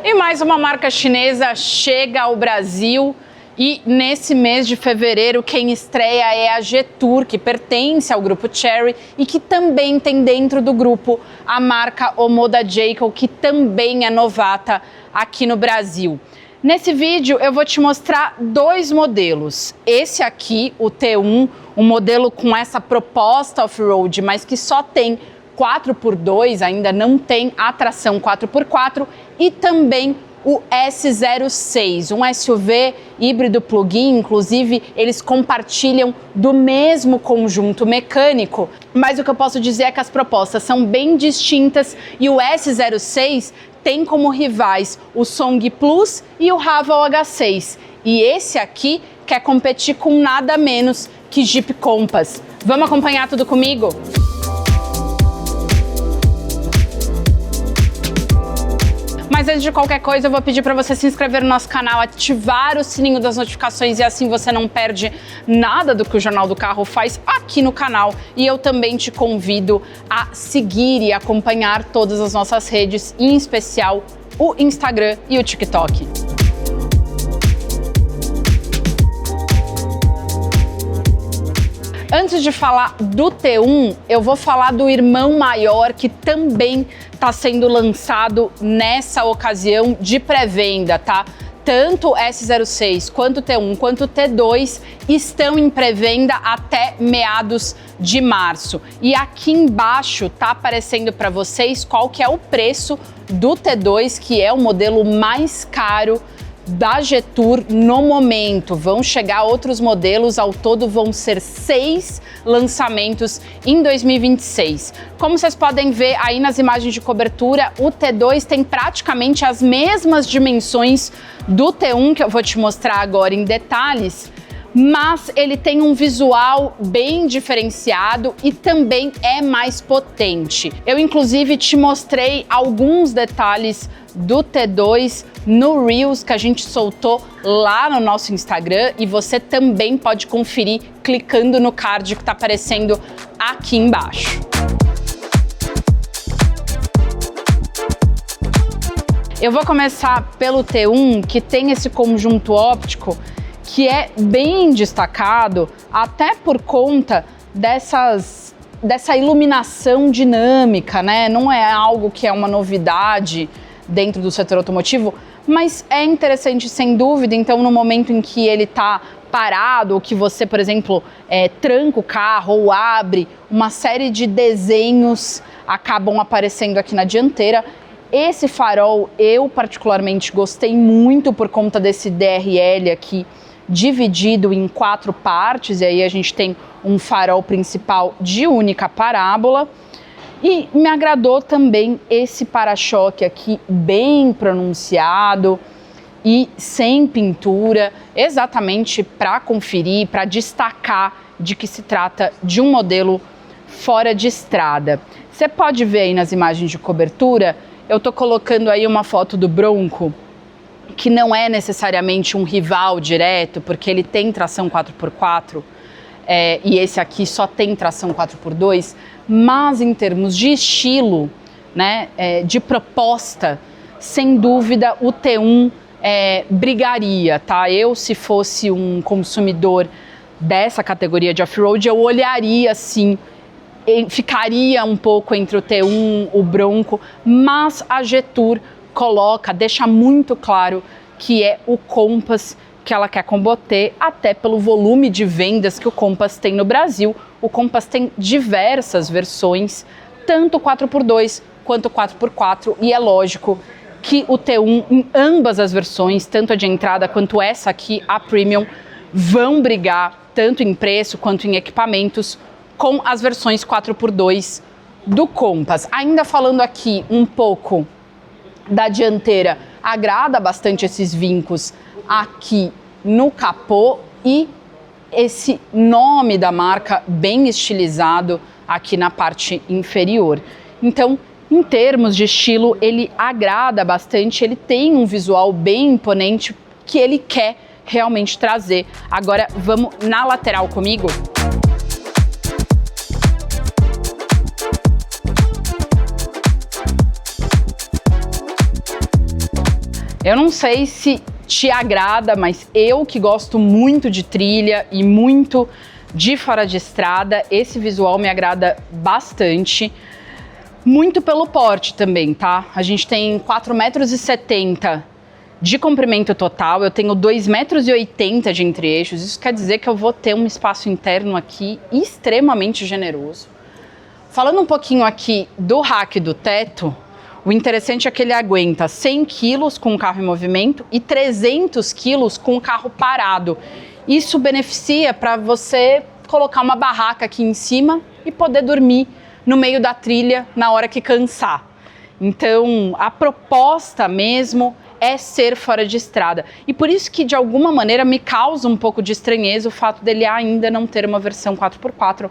E mais uma marca chinesa chega ao Brasil e nesse mês de fevereiro quem estreia é a Jetour, que pertence ao grupo Chery e que também tem dentro do grupo a marca Omoda Jacob, que também é novata aqui no Brasil. Nesse vídeo eu vou te mostrar dois modelos. Esse aqui, o T1, um modelo com essa proposta off-road, mas que só tem 4x2, ainda não tem a tração 4x4, e também o S06, um SUV híbrido plug-in, inclusive eles compartilham do mesmo conjunto mecânico, mas o que eu posso dizer é que as propostas são bem distintas e o S06 tem como rivais o Song Plus e o Haval H6, e esse aqui quer competir com nada menos que Jeep Compass. Vamos acompanhar tudo comigo? Mas antes de qualquer coisa, eu vou pedir para você se inscrever no nosso canal, ativar o sininho das notificações e assim você não perde nada do que o Jornal do Carro faz aqui no canal. E eu também te convido a seguir e acompanhar todas as nossas redes, em especial o Instagram e o TikTok. Antes de falar do T1, eu vou falar do irmão maior que também está sendo lançado nessa ocasião de pré-venda, tá? Tanto o S06 quanto o T1 quanto o T2 estão em pré-venda até meados de março. E aqui embaixo tá aparecendo para vocês qual que é o preço do T2, que é o modelo mais caro da Jetour no momento. Vão chegar outros modelos, ao todo vão ser 6 lançamentos em 2026. Como vocês podem ver aí nas imagens de cobertura, o T2 tem praticamente as mesmas dimensões do T1, que eu vou te mostrar agora em detalhes, mas ele tem um visual bem diferenciado e também é mais potente. Eu inclusive te mostrei alguns detalhes do T2 no Reels que a gente soltou lá no nosso Instagram e você também pode conferir clicando no card que está aparecendo aqui embaixo. Eu vou começar pelo T1, que tem esse conjunto óptico que é bem destacado, até por conta dessa iluminação dinâmica, né? Não é algo que é uma novidade dentro do setor automotivo, mas é interessante sem dúvida. Então, no momento em que ele está parado, ou que você, por exemplo, tranca o carro ou abre, uma série de desenhos acabam aparecendo aqui na dianteira. Esse farol eu particularmente gostei muito por conta desse DRL aqui, dividido em 4 partes, e aí a gente tem um farol principal de única parábola. E me agradou também esse para-choque aqui bem pronunciado e sem pintura, exatamente para conferir, para destacar de que se trata de um modelo fora de estrada. Você pode ver aí nas imagens de cobertura, eu estou colocando aí uma foto do Bronco, que não é necessariamente um rival direto, porque ele tem tração 4x4, e esse aqui só tem tração 4x2, mas em termos de estilo, né, de proposta, sem dúvida o T1 brigaria, tá? Eu, se fosse um consumidor dessa categoria de off-road, eu olharia assim, ficaria um pouco entre o T1, o Bronco, mas a Jetour deixa muito claro que é o Compass que ela quer combater, até pelo volume de vendas que o Compass tem no Brasil. O Compass tem diversas versões, tanto 4x2 quanto 4x4, e é lógico que o T1, em ambas as versões, tanto a de entrada quanto essa aqui, a Premium, vão brigar tanto em preço quanto em equipamentos com as versões 4x2 do Compass. Ainda falando aqui um pouco da dianteira, agrada bastante esses vincos aqui no capô e esse nome da marca bem estilizado aqui na parte inferior. Então, em termos de estilo, ele agrada bastante, ele tem um visual bem imponente que ele quer realmente trazer. Agora, vamos na lateral comigo? Eu não sei se te agrada, mas eu que gosto muito de trilha e muito de fora de estrada, esse visual me agrada bastante. Muito pelo porte também, tá? A gente tem 4,70 m de comprimento total, eu tenho 2,80 m de entre-eixos, isso quer dizer que eu vou ter um espaço interno aqui extremamente generoso. Falando um pouquinho aqui do rack do teto, o interessante é que ele aguenta 100 kg com o carro em movimento e 300 kg com o carro parado. Isso beneficia para você colocar uma barraca aqui em cima e poder dormir no meio da trilha na hora que cansar. Então, a proposta mesmo é ser fora de estrada. E por isso que, de alguma maneira, me causa um pouco de estranheza o fato dele ainda não ter uma versão 4x4,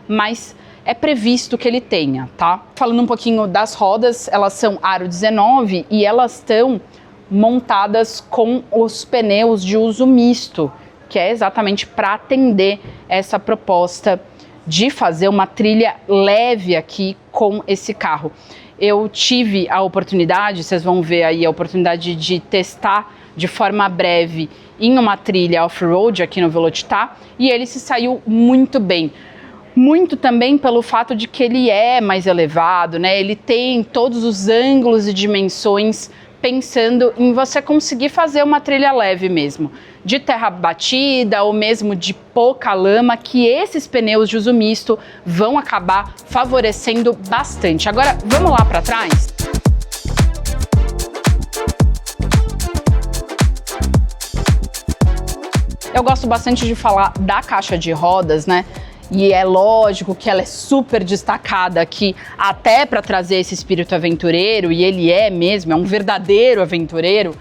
mas é previsto que ele tenha, tá? Falando um pouquinho das rodas, elas são aro 19 e elas estão montadas com os pneus de uso misto, que é exatamente para atender essa proposta de fazer uma trilha leve aqui com esse carro. Eu tive a oportunidade, vocês vão ver aí a oportunidade de testar de forma breve em uma trilha off-road aqui no Velocitar e ele se saiu muito bem. Muito também pelo fato de que ele é mais elevado, né? Ele tem todos os ângulos e dimensões pensando em você conseguir fazer uma trilha leve mesmo, de terra batida ou mesmo de pouca lama, que esses pneus de uso misto vão acabar favorecendo bastante. Agora, vamos lá para trás? Eu gosto bastante de falar da caixa de rodas, né? E é lógico que ela é super destacada aqui, até para trazer esse espírito aventureiro, e ele é mesmo, é um verdadeiro aventureiro.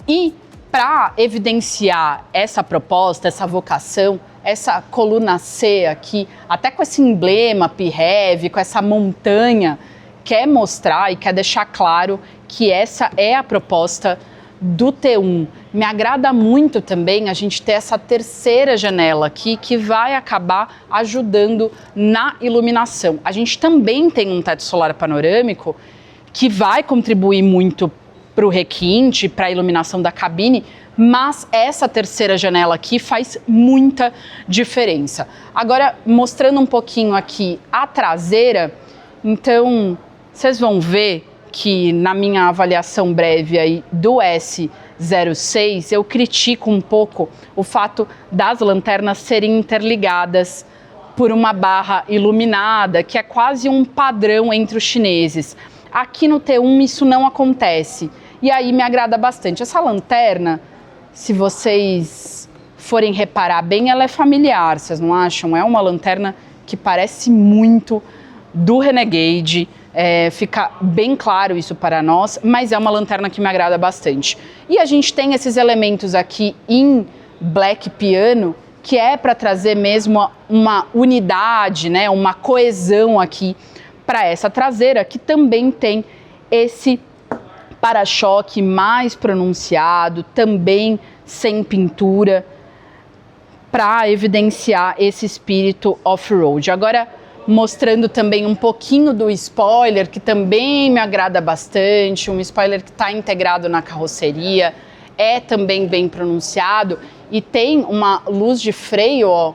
E para evidenciar essa proposta, essa vocação, essa coluna C aqui, até com esse emblema PHEV, com essa montanha, quer mostrar e quer deixar claro que essa é a proposta do T1. Me agrada muito também a gente ter essa terceira janela aqui que vai acabar ajudando na iluminação. A gente também tem um teto solar panorâmico que vai contribuir muito para o requinte, para a iluminação da cabine, mas essa terceira janela aqui faz muita diferença. Agora, mostrando um pouquinho aqui a traseira, então vocês vão ver que na minha avaliação breve aí do S06, eu critico um pouco o fato das lanternas serem interligadas por uma barra iluminada, que é quase um padrão entre os chineses. Aqui no T1 isso não acontece, e aí me agrada bastante. Essa lanterna, se vocês forem reparar bem, ela é familiar, vocês não acham? É uma lanterna que parece muito do Renegade. Fica bem claro isso para nós, mas é uma lanterna que me agrada bastante. E a gente tem esses elementos aqui em black piano, que é para trazer mesmo uma unidade, né, uma coesão aqui para essa traseira, que também tem esse para-choque mais pronunciado, também sem pintura, para evidenciar esse espírito off-road. Agora, mostrando também um pouquinho do spoiler, que também me agrada bastante, um spoiler que está integrado na carroceria, é também bem pronunciado e tem uma luz de freio, ó,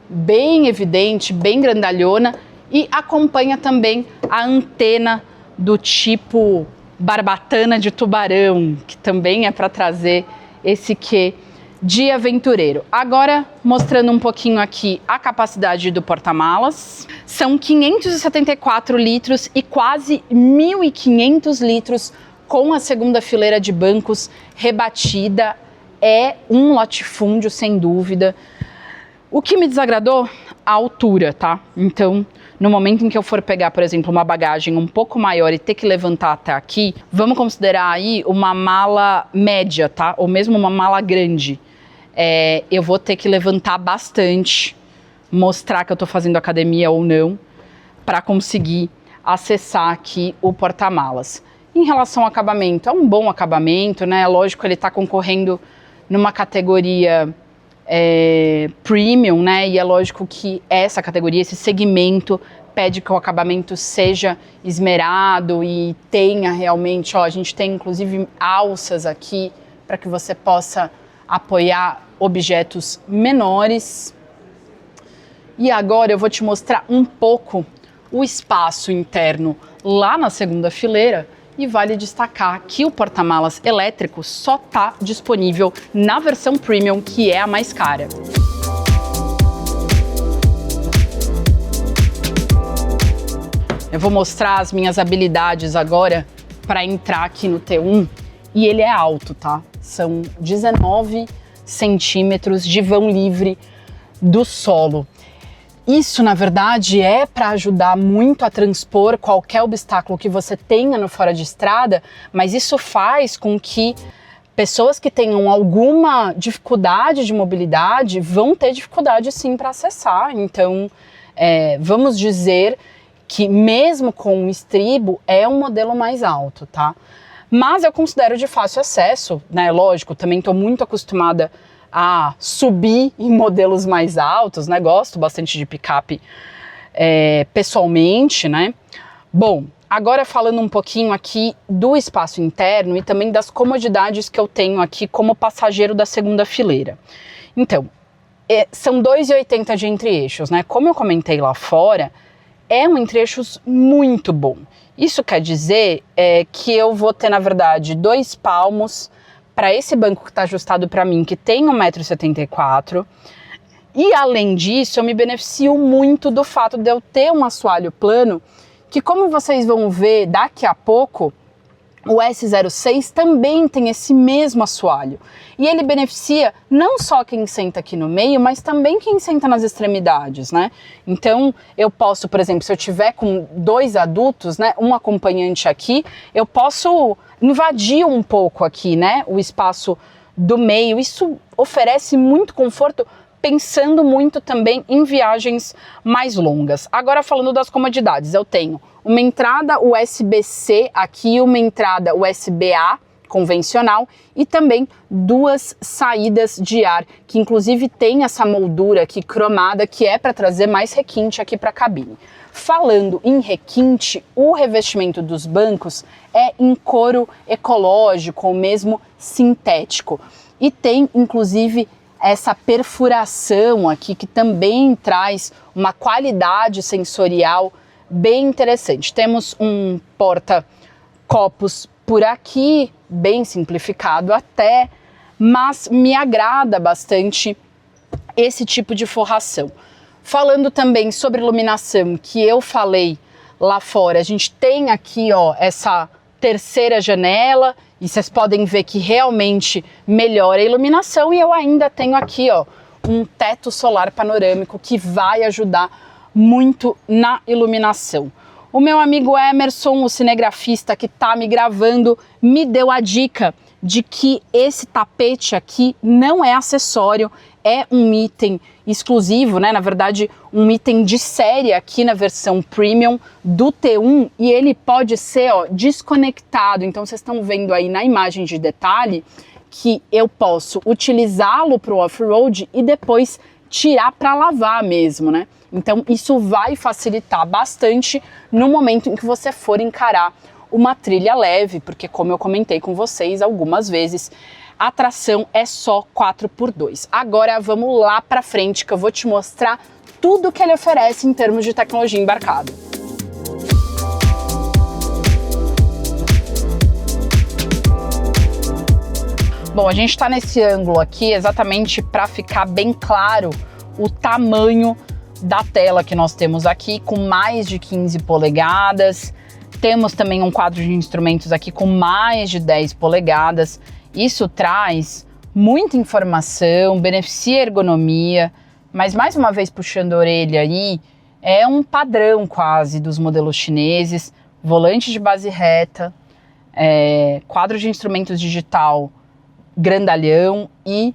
bem evidente, bem grandalhona, e acompanha também a antena do tipo barbatana de tubarão, que também é para trazer esse quê de aventureiro. Agora, mostrando um pouquinho aqui a capacidade do porta-malas. São 574 litros e quase 1.500 litros com a segunda fileira de bancos rebatida. É um latifúndio, sem dúvida. O que me desagradou? A altura, tá? Então, no momento em que eu for pegar, por exemplo, uma bagagem um pouco maior e ter que levantar até aqui, vamos considerar aí uma mala média, tá? Ou mesmo uma mala grande. Eu vou ter que levantar bastante, mostrar que eu tô fazendo academia ou não, para conseguir acessar aqui o porta-malas. Em relação ao acabamento, é um bom acabamento, né? Lógico, ele está concorrendo numa categoria premium, né? E é lógico que essa categoria, esse segmento, pede que o acabamento seja esmerado e tenha realmente, ó, a gente tem inclusive alças aqui para que você possa apoiar objetos menores. E agora eu vou te mostrar um pouco o espaço interno lá na segunda fileira, e vale destacar que o porta-malas elétrico só está disponível na versão Premium, que é a mais cara. Eu vou mostrar as minhas habilidades agora para entrar aqui no T1, e ele é alto, tá? São 19 centímetros de vão livre do solo. Isso, na verdade, é para ajudar muito a transpor qualquer obstáculo que você tenha no fora de estrada, mas isso faz com que pessoas que tenham alguma dificuldade de mobilidade vão ter dificuldade sim para acessar. Então, vamos dizer que mesmo com o estribo é um modelo mais alto, tá? Mas eu considero de fácil acesso, né? Lógico, também estou muito acostumada a subir em modelos mais altos, né? Gosto bastante de picape pessoalmente, né? Bom, agora falando um pouquinho aqui do espaço interno e também das comodidades que eu tenho aqui como passageiro da segunda fileira. Então, são 2,80 de entre-eixos, né? Como eu comentei lá fora, é um entre-eixos muito bom. Isso quer dizer que eu vou ter, na verdade, 2 palmos para esse banco que está ajustado para mim, que tem 1,74 m. E além disso, eu me beneficio muito do fato de eu ter um assoalho plano, que como vocês vão ver daqui a pouco, o S06 também tem esse mesmo assoalho. E ele beneficia não só quem senta aqui no meio, mas também quem senta nas extremidades, né? Então, eu posso, por exemplo, se eu tiver com 2 adultos, né, um acompanhante aqui, eu posso invadir um pouco aqui, né, o espaço do meio. Isso oferece muito conforto, pensando muito também em viagens mais longas. Agora, falando das comodidades, eu tenho uma entrada USB-C aqui, uma entrada USB-A convencional e também 2 saídas de ar, que inclusive tem essa moldura aqui cromada, que é para trazer mais requinte aqui para a cabine. Falando em requinte, o revestimento dos bancos é em couro ecológico ou mesmo sintético. E tem inclusive essa perfuração aqui que também traz uma qualidade sensorial bem interessante. Temos um porta-copos por aqui, bem simplificado até, mas me agrada bastante esse tipo de forração. Falando também sobre iluminação, que eu falei lá fora, a gente tem aqui, ó, essa terceira janela, e vocês podem ver que realmente melhora a iluminação, e eu ainda tenho aqui, ó, um teto solar panorâmico que vai ajudar muito na iluminação. O meu amigo Emerson, o cinegrafista que tá me gravando, me deu a dica de que esse tapete aqui não é acessório, é um item exclusivo, né? Na verdade, um item de série aqui na versão Premium do T1, e ele pode ser, ó, desconectado. Então vocês estão vendo aí na imagem de detalhe que eu posso utilizá-lo para o off-road e depois tirar para lavar mesmo, né? Então isso vai facilitar bastante no momento em que você for encarar uma trilha leve, porque como eu comentei com vocês algumas vezes, a tração é só 4x2. Agora vamos lá para frente que eu vou te mostrar tudo que ele oferece em termos de tecnologia embarcada. Bom, a gente está nesse ângulo aqui exatamente para ficar bem claro o tamanho da tela que nós temos aqui, com mais de 15 polegadas. Temos também um quadro de instrumentos aqui com mais de 10 polegadas. Isso traz muita informação, beneficia a ergonomia, mas mais uma vez puxando a orelha aí, é um padrão quase dos modelos chineses, volante de base reta, quadro de instrumentos digital grandalhão e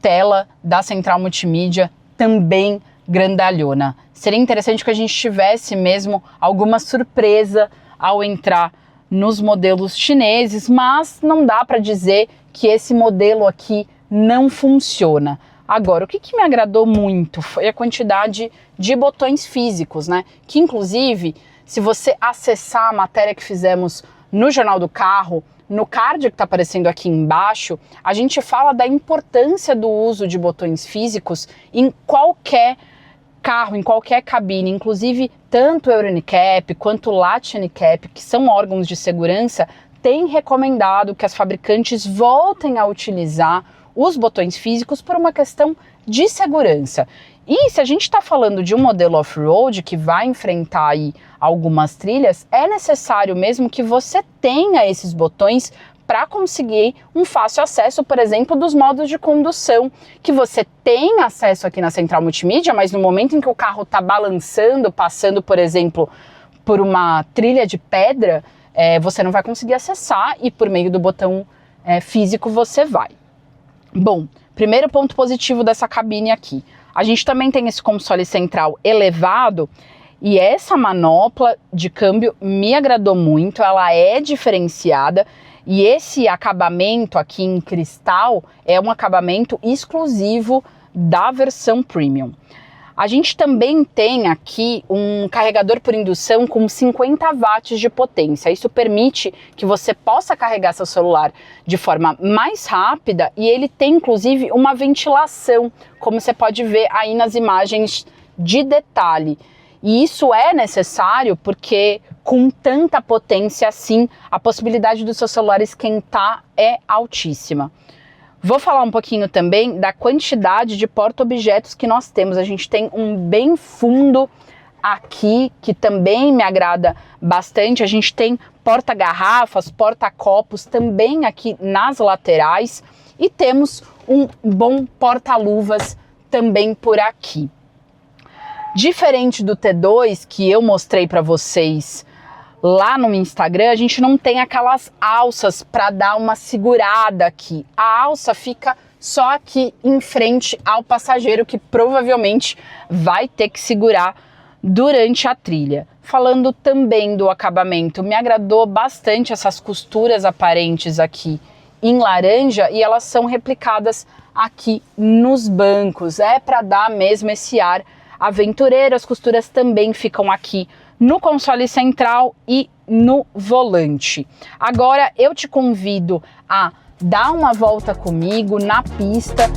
tela da central multimídia também grandalhona. Seria interessante que a gente tivesse mesmo alguma surpresa ao entrar nos modelos chineses, mas não dá para dizer que esse modelo aqui não funciona. Agora, o que me agradou muito foi a quantidade de botões físicos, né? Que inclusive, se você acessar a matéria que fizemos no Jornal do Carro, no card que está aparecendo aqui embaixo, a gente fala da importância do uso de botões físicos em qualquer carro, em qualquer cabine, inclusive tanto o Euro NCAP quanto o Latch NCAP, que são órgãos de segurança, têm recomendado que as fabricantes voltem a utilizar os botões físicos por uma questão de segurança. E se a gente está falando de um modelo off-road que vai enfrentar aí algumas trilhas, é necessário mesmo que você tenha esses botões para conseguir um fácil acesso, por exemplo, dos modos de condução, que você tem acesso aqui na central multimídia, mas no momento em que o carro está balançando, passando, por exemplo, por uma trilha de pedra, você não vai conseguir acessar e por meio do botão físico você vai. Bom, primeiro ponto positivo dessa cabine aqui. A gente também tem esse console central elevado e essa manopla de câmbio me agradou muito, ela é diferenciada e esse acabamento aqui em cristal é um acabamento exclusivo da versão Premium. A gente também tem aqui um carregador por indução com 50 watts de potência. Isso permite que você possa carregar seu celular de forma mais rápida e ele tem inclusive uma ventilação, como você pode ver aí nas imagens de detalhe. E isso é necessário porque com tanta potência assim, a possibilidade do seu celular esquentar é altíssima. Vou falar um pouquinho também da quantidade de porta-objetos que nós temos. A gente tem um bem fundo aqui, que também me agrada bastante. A gente tem porta-garrafas, porta-copos também aqui nas laterais. E temos um bom porta-luvas também por aqui. Diferente do T2 que eu mostrei para vocês lá no Instagram, a gente não tem aquelas alças para dar uma segurada aqui. A alça fica só aqui em frente ao passageiro, que provavelmente vai ter que segurar durante a trilha. Falando também do acabamento, me agradou bastante essas costuras aparentes aqui em laranja e elas são replicadas aqui nos bancos. É para dar mesmo esse ar aventureiro. As costuras também ficam aqui no console central e no volante. Agora eu te convido a dar uma volta comigo na pista.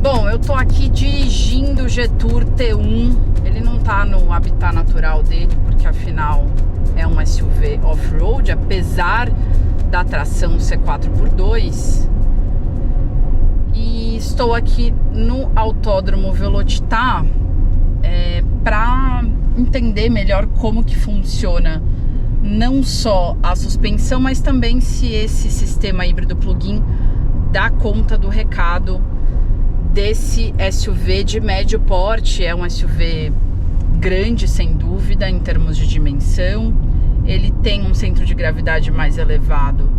Bom, eu tô aqui dirigindo o Jetour T1. Ele não tá no habitat natural dele, porque afinal é um SUV off-road, apesar da tração ser 4x2. E estou aqui no Autódromo Velocitar para entender melhor como que funciona não só a suspensão, mas também se esse sistema híbrido plug-in dá conta do recado desse SUV de médio porte. É um SUV grande, sem dúvida, em termos de dimensão. Ele tem um centro de gravidade mais elevado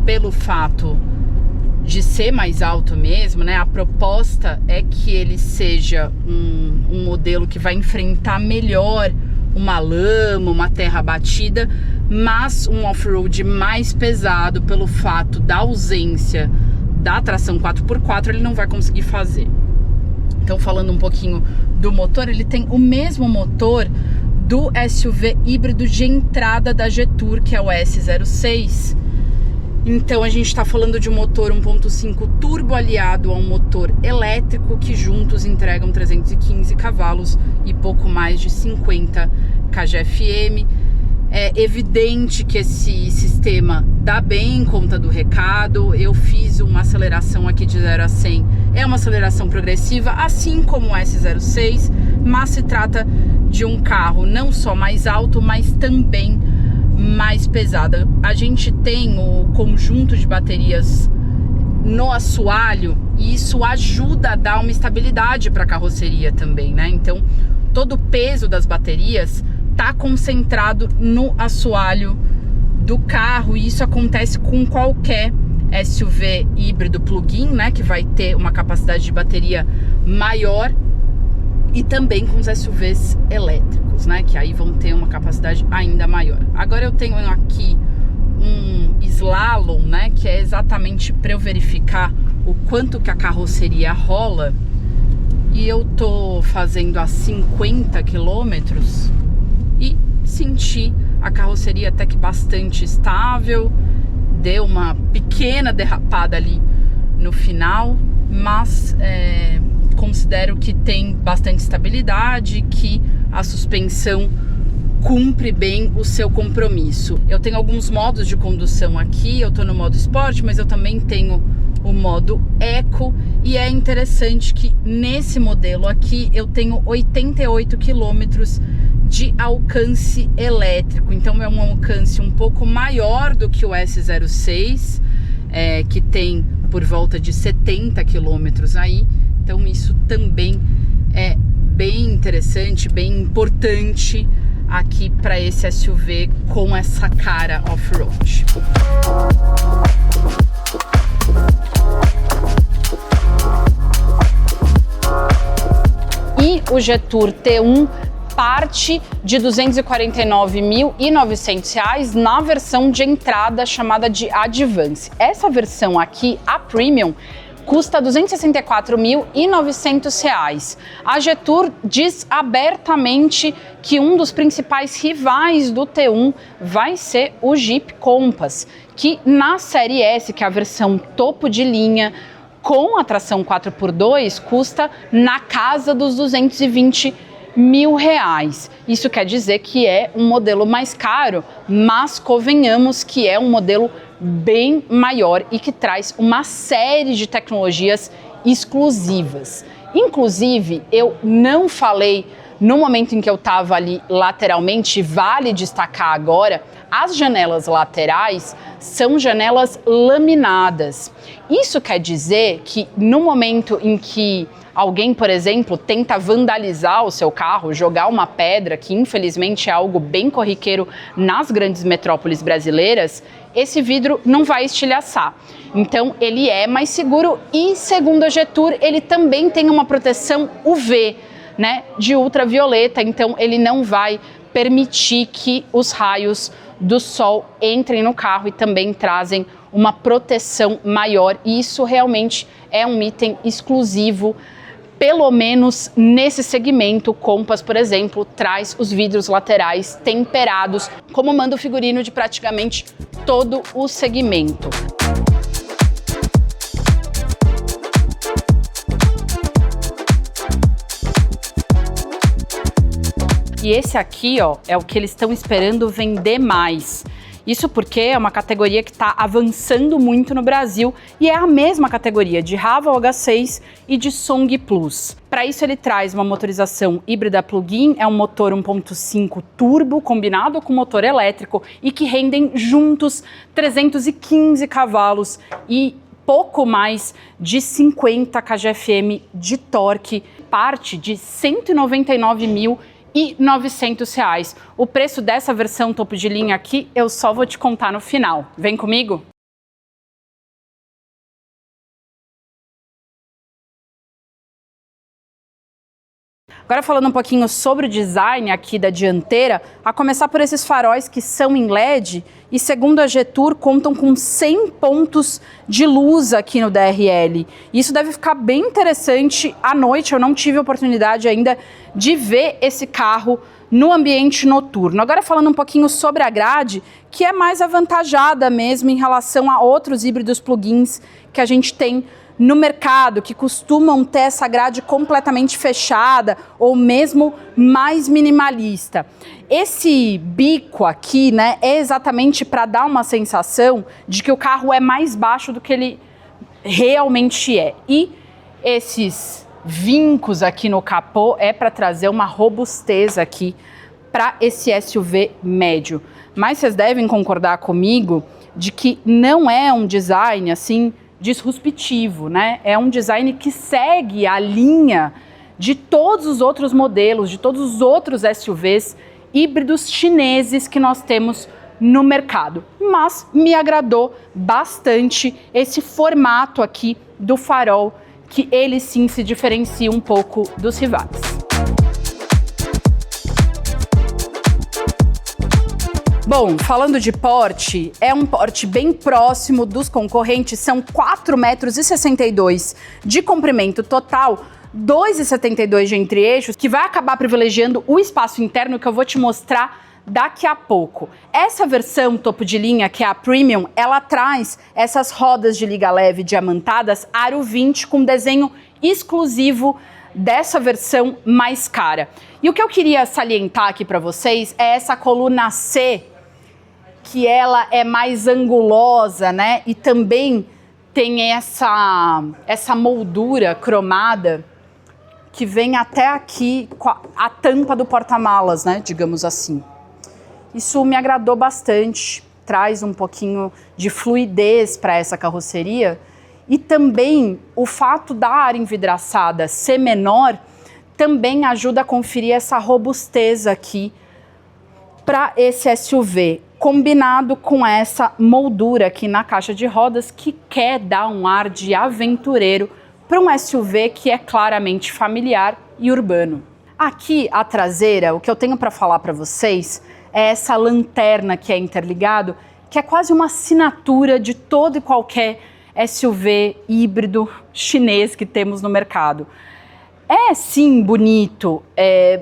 pelo fato de ser mais alto mesmo, né? A proposta é que ele seja um modelo que vai enfrentar melhor uma lama, uma terra batida, mas um off-road mais pesado pelo fato da ausência da tração 4x4, ele não vai conseguir fazer. Então, falando um pouquinho do motor, ele tem o mesmo motor do SUV híbrido de entrada da Jetour, que é o S06. Então a gente está falando de um motor 1.5 turbo aliado a um motor elétrico que juntos entregam 315 cavalos e pouco mais de 50 kgfm. É evidente que esse sistema dá bem conta do recado. Eu fiz uma aceleração aqui de 0 a 100, é uma aceleração progressiva, assim como o S06, mas se trata de um carro não só mais alto, mas também mais pesada. A gente tem o conjunto de baterias no assoalho e isso ajuda a dar uma estabilidade para a carroceria também, né? Então, todo o peso das baterias está concentrado no assoalho do carro e isso acontece com qualquer SUV híbrido plug-in, né? Que vai ter uma capacidade de bateria maior, e também com os SUVs elétricos, né? Que aí vão ter uma capacidade ainda maior. Agora eu tenho aqui um slalom, né? Que é exatamente para eu verificar o quanto que a carroceria rola. e eu tô fazendo a 50 quilômetros e senti a carroceria até que bastante estável, deu uma pequena derrapada ali no final, mas considero que tem bastante estabilidade, que a suspensão cumpre bem o seu compromisso. Eu tenho alguns modos de condução aqui, eu tô no modo esporte, mas eu também tenho o modo eco, e é interessante que nesse modelo aqui eu tenho 88 quilômetros de alcance elétrico, então é um alcance um pouco maior do que o S06, que tem por volta de 70 quilômetros aí, então isso também é bem interessante, bem importante aqui para esse SUV com essa cara off-road. E o Jetour T1 parte de R$ 249.900 na versão de entrada chamada de Advance. Essa versão aqui, a Premium, custa R$ 264.900. A Jetour diz abertamente que um dos principais rivais do T1 vai ser o Jeep Compass, que na série S, que é a versão topo de linha, com a tração 4x2, custa na casa dos R$ 220 mil. Isso quer dizer que é um modelo mais caro, mas convenhamos que é um modelo bem maior e que traz uma série de tecnologias exclusivas. Inclusive, eu não falei no momento em que eu estava ali lateralmente, vale destacar agora, as janelas laterais são janelas laminadas. Isso quer dizer que no momento em que alguém, por exemplo, tenta vandalizar o seu carro, jogar uma pedra, que infelizmente é algo bem corriqueiro nas grandes metrópoles brasileiras, esse vidro não vai estilhaçar. Então ele é mais seguro e, segundo a Jetour, ele também tem uma proteção UV, né, de ultravioleta, então ele não vai permitir que os raios do sol entrem no carro e também trazem uma proteção maior, e isso realmente é um item exclusivo, pelo menos nesse segmento. O Compass, por exemplo, traz os vidros laterais temperados, como manda o figurino de praticamente todo o segmento. E esse aqui, ó, é o que eles estão esperando vender mais. Isso porque é uma categoria que está avançando muito no Brasil e é a mesma categoria de Haval H6 e de Song Plus. Para isso ele traz uma motorização híbrida plug-in, é um motor 1.5 turbo combinado com motor elétrico e que rendem juntos 315 cavalos e pouco mais de 50 kgfm de torque, parte de R$ 199.900. O preço dessa versão topo de linha aqui eu só vou te contar no final. Vem comigo? Agora falando um pouquinho sobre o design aqui da dianteira, a começar por esses faróis que são em LED e, segundo a Jetour, contam com 100 pontos de luz aqui no DRL. Isso deve ficar bem interessante à noite. Eu não tive a oportunidade ainda de ver esse carro no ambiente noturno. Agora falando um pouquinho sobre a grade, que é mais avantajada mesmo em relação a outros híbridos plug-ins que a gente tem no mercado, que costumam ter essa grade completamente fechada ou mesmo mais minimalista. Esse bico aqui, né, é exatamente para dar uma sensação de que o carro é mais baixo do que ele realmente é. E esses vincos aqui no capô é para trazer uma robustez aqui para esse SUV médio. Mas vocês devem concordar comigo de que não é um design assim disruptivo, né? É um design que segue a linha de todos os outros modelos, de todos os outros SUVs híbridos chineses que nós temos no mercado. Mas me agradou bastante esse formato aqui do farol, que ele sim se diferencia um pouco dos rivais. Bom, falando de porte, é um porte bem próximo dos concorrentes, são 4,62 metros de comprimento total, 2,72 de entre-eixos, que vai acabar privilegiando o espaço interno que eu vou te mostrar daqui a pouco. Essa versão topo de linha, que é a Premium, ela traz essas rodas de liga leve diamantadas aro 20 com desenho exclusivo dessa versão mais cara. E o que eu queria salientar aqui para vocês é essa coluna C, que ela é mais angulosa, né? E também tem essa moldura cromada que vem até aqui com a tampa do porta-malas, né? Digamos assim. Isso me agradou bastante, traz um pouquinho de fluidez para essa carroceria. E também o fato da área envidraçada ser menor também ajuda a conferir essa robustez aqui para esse SUV, combinado com essa moldura aqui na caixa de rodas que quer dar um ar de aventureiro para um SUV que é claramente familiar e urbano. Aqui a traseira, o que eu tenho para falar para vocês é essa lanterna que é interligado, que é quase uma assinatura de todo e qualquer SUV híbrido chinês que temos no mercado. É sim bonito,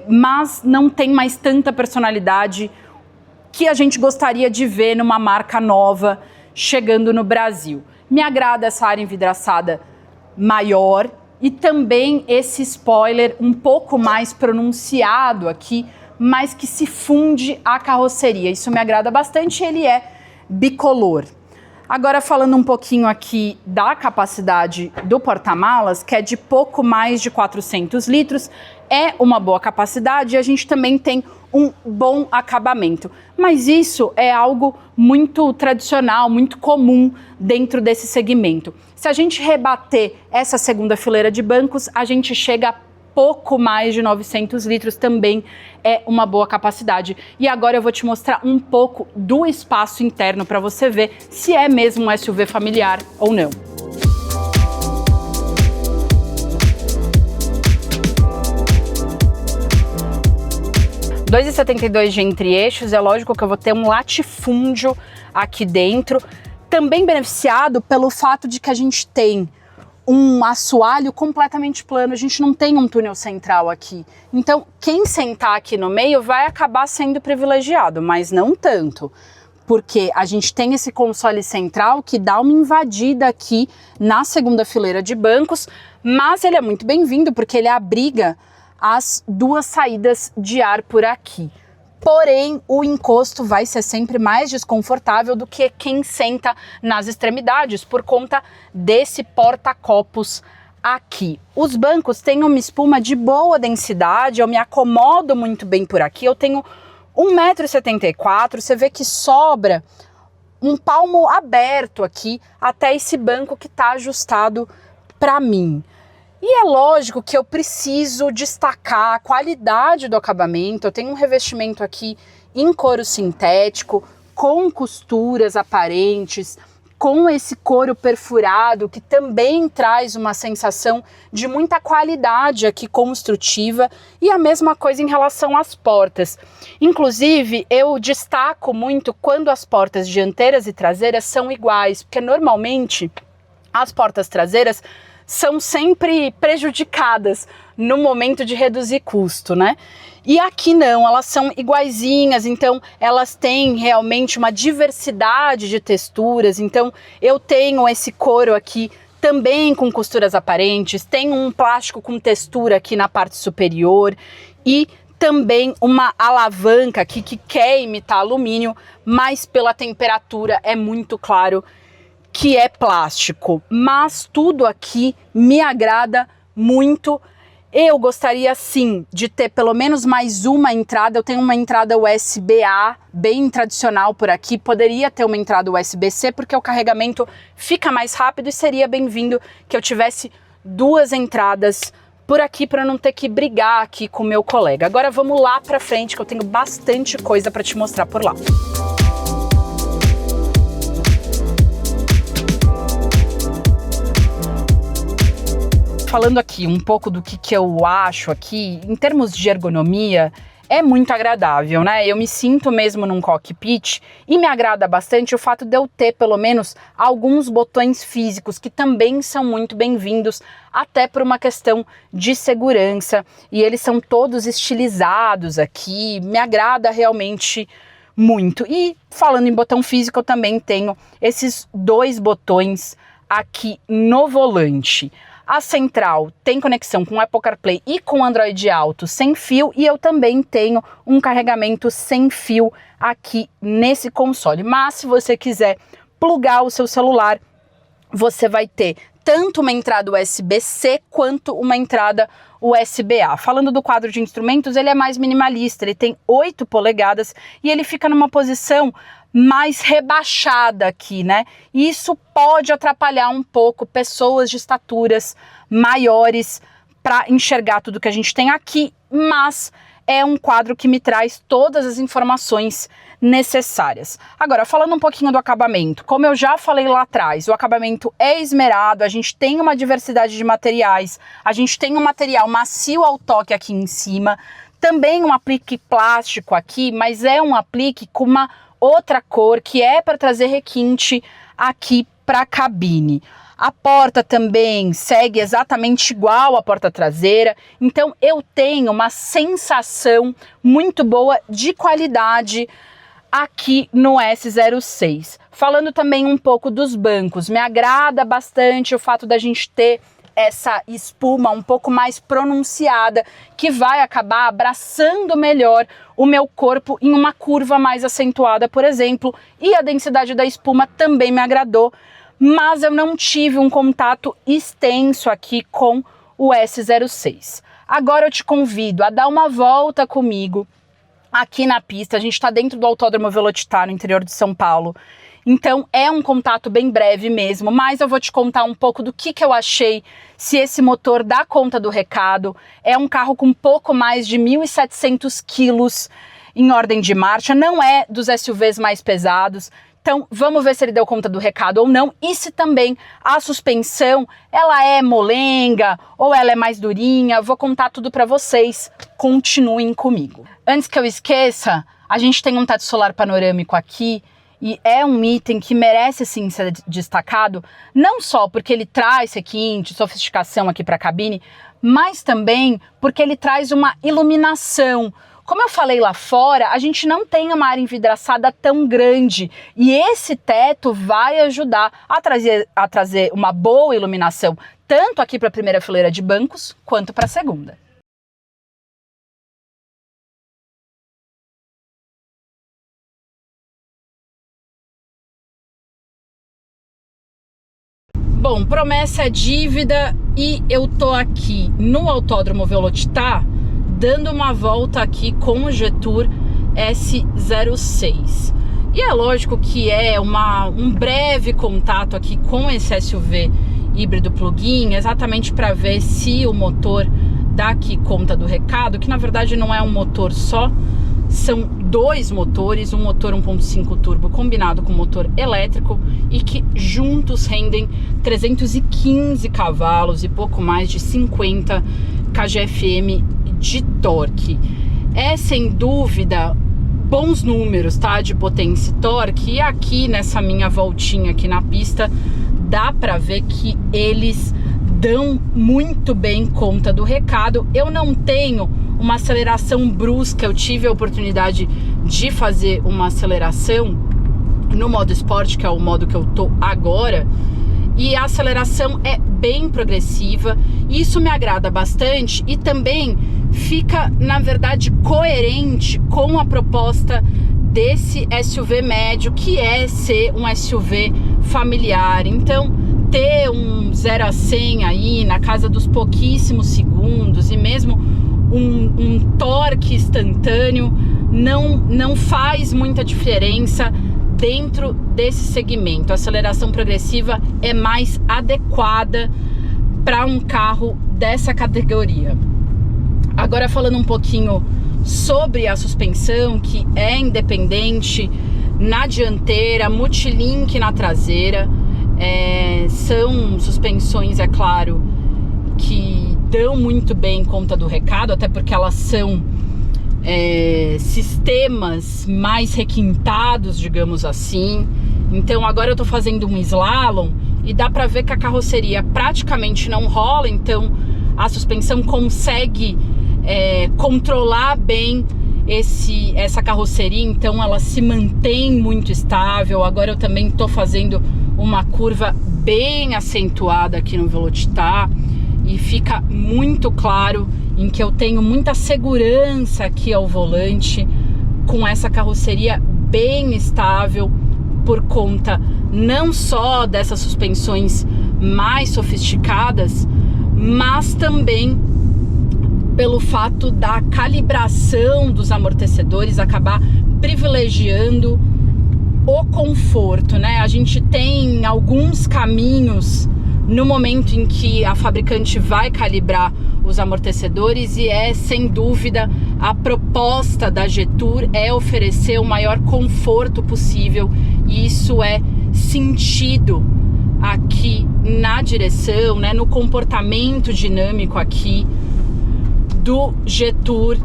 mas não tem mais tanta personalidade que a gente gostaria de ver numa marca nova chegando no Brasil. Me agrada essa área envidraçada maior e também esse spoiler um pouco mais pronunciado aqui, mas que se funde à carroceria. Isso me agrada bastante, ele é bicolor. Agora falando um pouquinho aqui da capacidade do porta-malas, que é de pouco mais de 400 litros, é uma boa capacidade e a gente também tem um bom acabamento. Mas isso é algo muito tradicional, muito comum dentro desse segmento. Se a gente rebater essa segunda fileira de bancos, a gente chega a pouco mais de 900 litros, também é uma boa capacidade. E agora eu vou te mostrar um pouco do espaço interno para você ver se é mesmo um SUV familiar ou não. R$ 2,72 de entre-eixos, é lógico que eu vou ter um latifúndio aqui dentro, também beneficiado pelo fato de que a gente tem um assoalho completamente plano, a gente não tem um túnel central aqui. Então, quem sentar aqui no meio vai acabar sendo privilegiado, mas não tanto, porque a gente tem esse console central que dá uma invadida aqui na segunda fileira de bancos, mas ele é muito bem-vindo porque ele abriga as duas saídas de ar por aqui. Porém, o encosto vai ser sempre mais desconfortável do que quem senta nas extremidades por conta desse porta-copos aqui. Os bancos têm uma espuma de boa densidade, eu me acomodo muito bem por aqui, eu tenho 1,74 m, você vê que sobra um palmo aberto aqui até esse banco que está ajustado para mim. E é lógico que eu preciso destacar a qualidade do acabamento. Eu tenho um revestimento aqui em couro sintético, com costuras aparentes, com esse couro perfurado, que também traz uma sensação de muita qualidade aqui construtiva, e a mesma coisa em relação às portas. Inclusive, eu destaco muito quando as portas dianteiras e traseiras são iguais, porque normalmente as portas traseiras são sempre prejudicadas no momento de reduzir custo, né? E aqui não, elas são iguaizinhas, então elas têm realmente uma diversidade de texturas. Então eu tenho esse couro aqui também com costuras aparentes, tem um plástico com textura aqui na parte superior e também uma alavanca aqui que quer imitar alumínio, mas pela temperatura é muito claro que é plástico, mas tudo aqui me agrada muito. Eu gostaria sim de ter pelo menos mais uma entrada. Eu tenho uma entrada USB-A bem tradicional por aqui, poderia ter uma entrada USB-C porque o carregamento fica mais rápido e seria bem-vindo que eu tivesse duas entradas por aqui para não ter que brigar aqui com o meu colega. Agora vamos lá para frente que eu tenho bastante coisa para te mostrar por lá. Falando aqui um pouco do que eu acho aqui, em termos de ergonomia, é muito agradável, né? Eu me sinto mesmo num cockpit e me agrada bastante o fato de eu ter pelo menos alguns botões físicos que também são muito bem-vindos, até por uma questão de segurança, e eles são todos estilizados aqui, me agrada realmente muito. E falando em botão físico, eu também tenho esses 2 botões aqui no volante. A central tem conexão com o Apple CarPlay e com Android Auto sem fio, e eu também tenho um carregamento sem fio aqui nesse console. Mas se você quiser plugar o seu celular, você vai ter tanto uma entrada USB-C quanto uma entrada USB-A. Falando do quadro de instrumentos, ele é mais minimalista, ele tem 8 polegadas e ele fica numa posição mais rebaixada aqui, né? E isso pode atrapalhar um pouco pessoas de estaturas maiores para enxergar tudo que a gente tem aqui, mas é um quadro que me traz todas as informações necessárias. Agora, falando um pouquinho do acabamento, como eu já falei lá atrás, o acabamento é esmerado, a gente tem uma diversidade de materiais, a gente tem um material macio ao toque aqui em cima, também um aplique plástico aqui, mas é um aplique com uma outra cor que é para trazer requinte aqui para a cabine. A porta também segue exatamente igual à porta traseira, então eu tenho uma sensação muito boa de qualidade aqui no S06. Falando também um pouco dos bancos, me agrada bastante o fato da gente ter essa espuma um pouco mais pronunciada, que vai acabar abraçando melhor o meu corpo em uma curva mais acentuada, por exemplo, e a densidade da espuma também me agradou, mas eu não tive um contato extenso aqui com o S06. Agora eu te convido a dar uma volta comigo aqui na pista. A gente está dentro do Autódromo Velocitar, no interior de São Paulo. Então é um contato bem breve mesmo, mas eu vou te contar um pouco do que eu achei, se esse motor dá conta do recado. É um carro com pouco mais de 1.700 quilos em ordem de marcha, não é dos SUVs mais pesados. Então vamos ver se ele deu conta do recado ou não, e se também a suspensão ela é molenga ou ela é mais durinha. Vou contar tudo para vocês, continuem comigo. Antes que eu esqueça, a gente tem um teto solar panorâmico aqui, e é um item que merece sim ser destacado, não só porque ele traz requinte, sofisticação aqui para a cabine, mas também porque ele traz uma iluminação. Como eu falei lá fora, a gente não tem uma área envidraçada tão grande, e esse teto vai ajudar a trazer uma boa iluminação, tanto aqui para a primeira fileira de bancos, quanto para a segunda. Bom, promessa é dívida, e eu tô aqui no Autódromo Velocitar, dando uma volta aqui com o Jetour S06. E é lógico que é um breve contato aqui com esse SUV híbrido plug-in, exatamente para ver se o motor dá aqui conta do recado, que na verdade não é um motor só, são 2 motores, um motor 1.5 turbo combinado com motor elétrico, e que juntos rendem 315 cavalos e pouco mais de 50 kgfm de torque. É sem dúvida bons números, tá, de potência e torque, e aqui nessa minha voltinha aqui na pista dá pra ver que eles dão muito bem conta do recado. Eu não tenho uma aceleração brusca, eu tive a oportunidade de fazer uma aceleração no modo esporte, que é o modo que eu tô agora, e a aceleração é bem progressiva, isso me agrada bastante, e também fica, na verdade, coerente com a proposta desse SUV médio, que é ser um SUV familiar. Então, ter um 0 a 100 aí na casa dos pouquíssimos segundos, e mesmo um torque instantâneo não faz muita diferença dentro desse segmento. A aceleração progressiva é mais adequada para um carro dessa categoria. Agora, falando um pouquinho sobre a suspensão, que é independente na dianteira, multilink na traseira, são suspensões, é claro, que dão muito bem conta do recado, até porque elas são sistemas mais requintados, digamos assim. Então agora eu tô fazendo um slalom e dá pra ver que a carroceria praticamente não rola, então a suspensão consegue controlar bem essa carroceria, então ela se mantém muito estável. Agora eu também tô fazendo uma curva bem acentuada aqui no Velocitar e fica muito claro em que eu tenho muita segurança aqui ao volante com essa carroceria bem estável, por conta não só dessas suspensões mais sofisticadas, mas também pelo fato da calibração dos amortecedores acabar privilegiando o conforto, né? A gente tem alguns caminhos no momento em que a fabricante vai calibrar os amortecedores e sem dúvida, a proposta da Jetour é oferecer o maior conforto possível, e isso é sentido aqui na direção, né, no comportamento dinâmico aqui do Jetour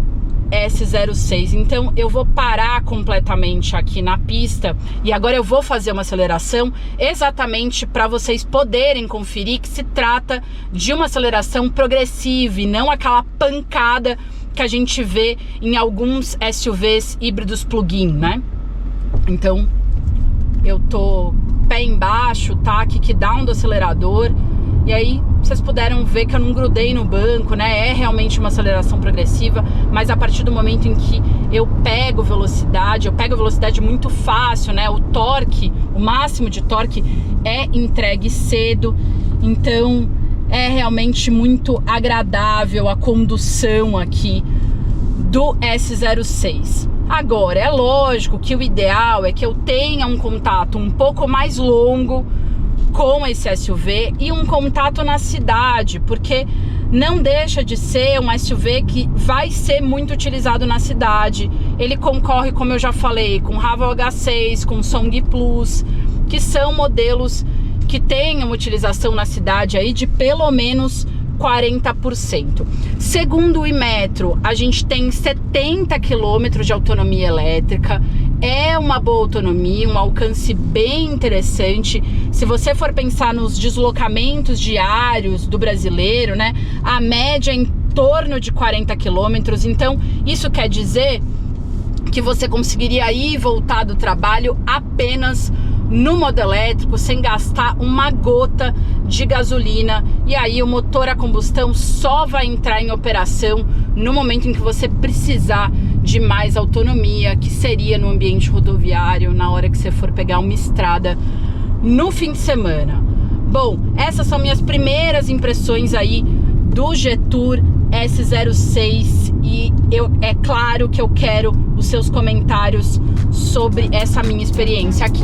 S06. Então eu vou parar completamente aqui na pista e agora eu vou fazer uma aceleração exatamente para vocês poderem conferir que se trata de uma aceleração progressiva e não aquela pancada que a gente vê em alguns SUVs híbridos plug-in, né? Então eu tô pé embaixo, tá? Kickdown do acelerador. E aí vocês puderam ver que eu não grudei no banco, né? É realmente uma aceleração progressiva, mas a partir do momento em que eu pego velocidade muito fácil, né? O torque, o máximo de torque é entregue cedo, então é realmente muito agradável a condução aqui do S06. Agora, é lógico que o ideal é que eu tenha um contato um pouco mais longo com esse SUV e um contato na cidade, porque não deixa de ser um SUV que vai ser muito utilizado na cidade. Ele concorre, como eu já falei, com Raval H6, com Song Plus, que são modelos que têm uma utilização na cidade aí de pelo menos 40%. Segundo o Inmetro, a gente tem 70 km de autonomia elétrica. É uma boa autonomia, um alcance bem interessante. Se você for pensar nos deslocamentos diários do brasileiro, né, a média é em torno de 40 km. Então, isso quer dizer que você conseguiria ir e voltar do trabalho apenas no modo elétrico, sem gastar uma gota de gasolina. E aí o motor a combustão só vai entrar em operação no momento em que você precisar de mais autonomia, que seria no ambiente rodoviário, na hora que você for pegar uma estrada no fim de semana. Bom, essas são minhas primeiras impressões aí do Jetour S06 e é claro que eu quero os seus comentários sobre essa minha experiência aqui.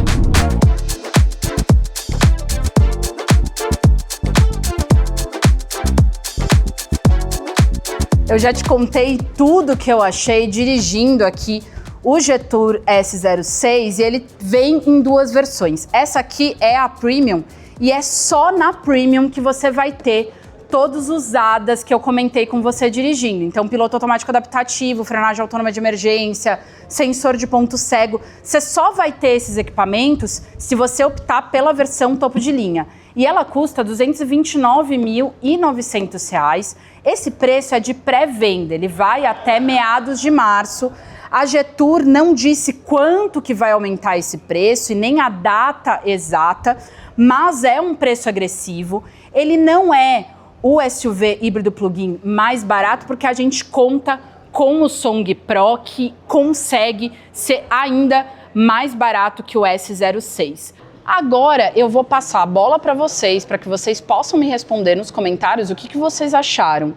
Eu já te contei tudo que eu achei dirigindo aqui o Jetour S06 e ele vem em duas versões. Essa aqui é a Premium e é só na Premium que você vai ter todos os ADAS que eu comentei com você dirigindo. Então, piloto automático adaptativo, frenagem autônoma de emergência, sensor de ponto cego. Você só vai ter esses equipamentos se você optar pela versão topo de linha. E ela custa R$ 229.900. Esse preço é de pré-venda, ele vai até meados de março. A Jetour não disse quanto que vai aumentar esse preço e nem a data exata, mas é um preço agressivo. Ele não é o SUV híbrido plug-in mais barato, porque a gente conta com o Song Pro, que consegue ser ainda mais barato que o S06. Agora eu vou passar a bola para vocês, para que vocês possam me responder nos comentários o que vocês acharam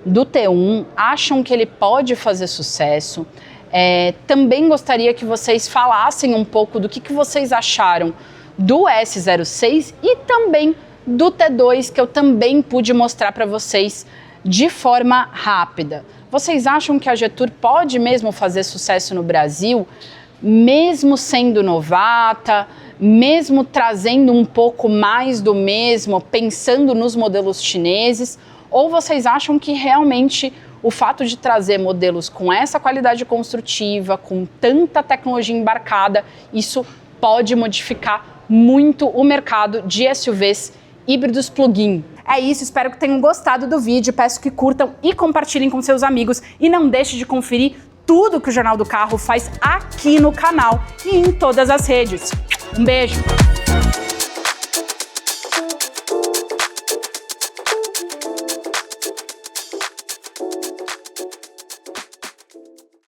do T1, acham que ele pode fazer sucesso. Também gostaria que vocês falassem um pouco do que vocês acharam do S06 e também do T2, que eu também pude mostrar para vocês de forma rápida. Vocês acham que a Jetour pode mesmo fazer sucesso no Brasil, mesmo sendo novata, mesmo trazendo um pouco mais do mesmo, pensando nos modelos chineses? Ou vocês acham que realmente o fato de trazer modelos com essa qualidade construtiva, com tanta tecnologia embarcada, isso pode modificar muito o mercado de SUVs híbridos plug-in. É isso, espero que tenham gostado do vídeo, peço que curtam e compartilhem com seus amigos e não deixe de conferir tudo que o Jornal do Carro faz aqui no canal e em todas as redes. Um beijo!